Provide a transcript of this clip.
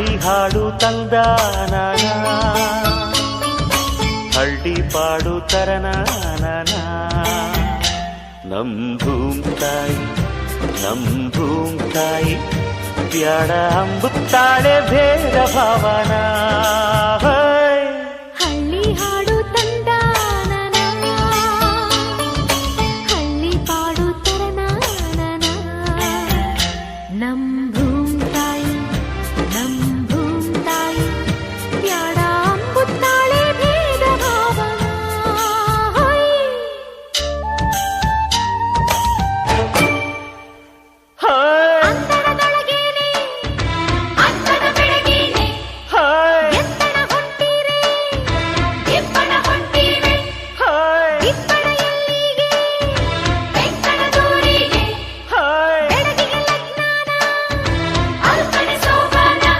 ಹಳ್ಳಿ ಹಾಡು ತಂದಾನ, ಹಳ್ಳಿ ಪಾಡು ತರನಾನ. ನಮ್ ಭೂಮ್ತಾಯಿ ನಮ್ ಭೂಮ್ತಾಯಿ ಬ್ಯಾಡ ಅಂಬುತ್ತಾಳೆ ಭೇದ ಭಾವನಾ.